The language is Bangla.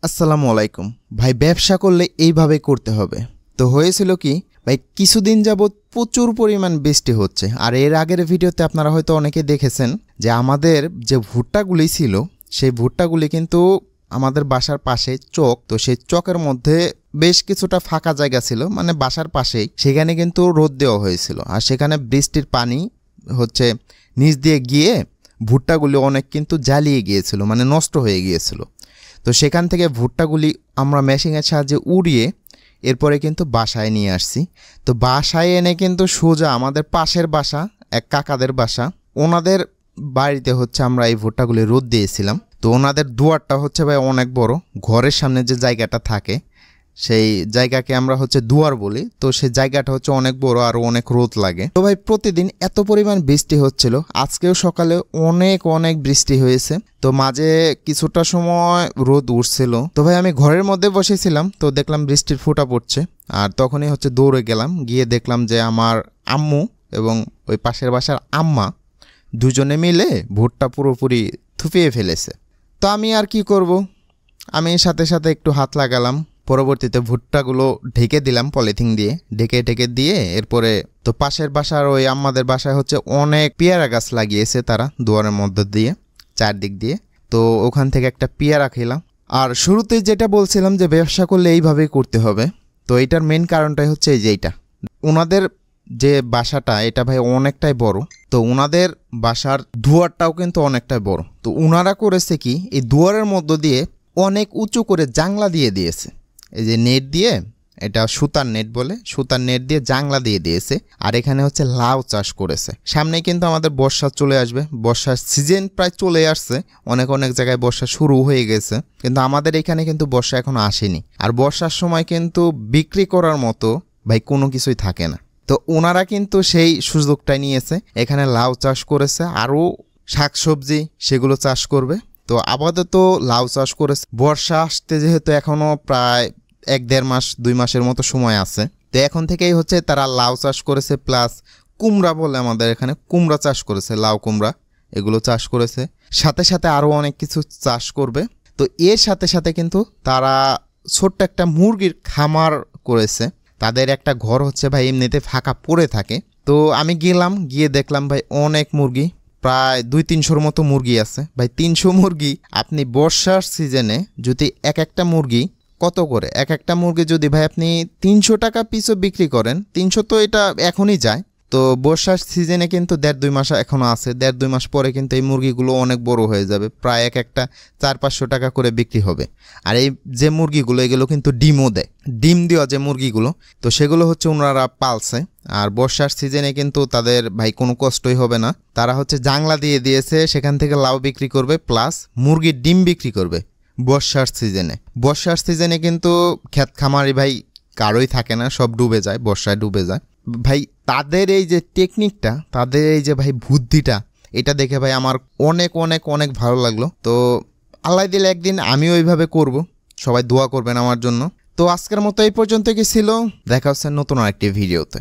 আসসালামু আলাইকুম ভাই। ব্যবসা করলে এইভাবে করতে হবে। তো হয়েছিল কি ভাই, কিছুদিন যাবৎ প্রচুর পরিমাণ বৃষ্টি হচ্ছে। আর এর আগের ভিডিওতে আপনারা হয়তো অনেকে দেখেছেন যে আমাদের যে ভুট্টাগুলি ছিল সেই ভুট্টাগুলি কিন্তু আমাদের বাসার পাশে চক, তো সেই চকের মধ্যে বেশ কিছুটা ফাঁকা জায়গা ছিল, মানে বাসার পাশেই, সেখানে কিন্তু রোদ দেওয়া হয়েছিল। আর সেখানে বৃষ্টির পানি হচ্ছে নিচ দিয়ে গিয়ে ভুট্টাগুলি অনেক কিন্তু জ্বালিয়ে গিয়েছিল, মানে নষ্ট হয়ে গিয়েছিল। তো সেখান থেকে ভুট্টাগুলি আমরা মেশিনের সাহায্যে উড়িয়ে এরপরে কিন্তু বাসায় নিয়ে আসছি। তো বাসায় এনে কিন্তু সোজা আমাদের পাশের বাসা, এক কাকাদের বাসা, ওনাদের বাড়িতে হচ্ছে আমরা এই ভুট্টাগুলি রোদ দিয়েছিলাম। তো ওনাদের দুয়ারটা হচ্ছে ভাই অনেক বড়, ঘরের সামনে যে জায়গাটা থাকে সেই জায়গাকে আমরা হচ্ছে দুয়ার বলি। তো সেই জায়গাটা হচ্ছে অনেক বড় আর অনেক রোদ লাগে। তো ভাই প্রতিদিন এত পরিমাণ বৃষ্টি হচ্ছিল, আজকেও সকালে অনেক বৃষ্টি হয়েছে। তো মাঝে কিছুটা সময় রোদ উঠছিল। তো ভাই আমি ঘরের মধ্যে বসেছিলাম, তো দেখলাম বৃষ্টির ফোঁটা পড়ছে। আর তখনই হচ্ছে দৌড়ে গেলাম, গিয়ে দেখলাম যে আমার আম্মু এবং ওই পাশের বাসার আম্মা দুজনে মিলে ভুট্টা পুরোপুরি থুপিয়ে ফেলেছে। তো আমি আর কি করব, আমি সাথে সাথে একটু হাত লাগালাম। পরবর্তীতে ভুট্টাগুলো ঢেকে দিলাম পলিথিন দিয়ে, ঢেকে দিয়ে এরপরে তো পাশের বাসার ওই আম্মাদের বাসায় হচ্ছে অনেক পেয়ারা গাছ লাগিয়েছে তারা দুয়ারের মধ্য দিয়ে, চারদিক দিয়ে। তো ওখান থেকে একটা পেয়ারা খেলাম। আর শুরুতেই যেটা বলছিলাম যে ব্যবসা করলে এইভাবেই করতে হবে, তো এটার মেন কারণটাই হচ্ছে এই যে এইটা, ওনাদের যে বাসাটা এটা ভাই অনেকটাই বড়। তো ওনাদের বাসার দুয়ারটাও কিন্তু অনেকটাই বড়। তো ওনারা করেছে কি, এই দুয়ারের মধ্য দিয়ে অনেক উঁচু করে জাংলা দিয়ে দিয়েছে। এই যে নেট দিয়ে, এটা সুতার নেট বলে, সুতার নেট দিয়ে জাংলা দিয়ে দিয়েছে। আর এখানে হচ্ছে লাউ চাষ করেছে। সামনে কিন্তু আমাদের বর্ষা চলে আসবে, বর্ষার সিজন প্রায় চলে আসছে, অনেক জায়গায় বর্ষা শুরু হয়ে গেছে, কিন্তু আমাদের এখানে কিন্তু বর্ষা এখনো আসেনি। আর বর্ষার সময় কিন্তু বিক্রি করার মতো ভাই কোনো কিছুই থাকে না। তো ওনারা কিন্তু সেই সুযোগটাই নিয়েছে, এখানে লাউ চাষ করেছে, আরও শাকসবজি সেগুলো চাষ করবে। তো আপাতত লাউ চাষ করেছে। বর্ষা আসতে যেহেতু এখনও প্রায় 1-1.5 মাস 2 মাসের মতো সময় আছে, তো এখন থেকেই হচ্ছে তারা লাউ চাষ করেছে, প্লাস কুমড়া বলে আমাদের এখানে, কুমড়া চাষ করেছে, লাউ কুমড়া এগুলো চাষ করেছে। সাথে সাথে আরও অনেক কিছু চাষ করবে। তো এর সাথে সাথে কিন্তু তারা ছোট্ট একটা মুরগির খামার করেছে। তাদের একটা ঘর হচ্ছে ভাই এমনিতে ফাঁকা পড়ে থাকে। তো আমি গেলাম, গিয়ে দেখলাম ভাই অনেক মুরগি, প্রায় 200-300 মতো মুরগি আছে। ভাই 300 মুরগি আপনি বর্ষার সিজনে যদি একটা মুরগি কত করে, একটা মুরগি যদি ভাই আপনি 300 টাকা পিসও বিক্রি করেন, 300 তো এটা এখনই যায়। তো বর্ষার সিজনে কিন্তু 1.5-2 মাস এখনও আছে, 1.5-2 মাস পরে কিন্তু এই মুরগিগুলো অনেক বড় হয়ে যাবে, প্রায় একটা 400-500 টাকা করে বিক্রি হবে। আর এই যে মুরগিগুলো এগুলো কিন্তু ডিমও দেয়, ডিম দেওয়া যে মুরগিগুলো, তো সেগুলো হচ্ছে ওনারা পালছে। আর বর্ষার সিজনে কিন্তু তাদের ভাই কোনো কষ্টই হবে না, তারা হচ্ছে জাংলা দিয়ে দিয়েছে, সেখান থেকে লাউ বিক্রি করবে, প্লাস মুরগির ডিম বিক্রি করবে বর্ষার সিজনে কিন্তু ক্ষেত খামারি ভাই কারোই থাকে না, সব ডুবে যায়, বর্ষায় ডুবে যায়। ভাই তাদের এই যে টেকনিকটা, তাদের এই যে ভাই বুদ্ধিটা, এটা দেখে ভাই আমার অনেক ভালো লাগলো। তো আল্লাহ দিলে একদিন আমিও ওইভাবে করব, সবাই দোয়া করবেন আমার জন্য। তো আজকের মতো এই পর্যন্ত কি ছিল, দেখা হচ্ছে নতুন আরেকটি ভিডিওতে।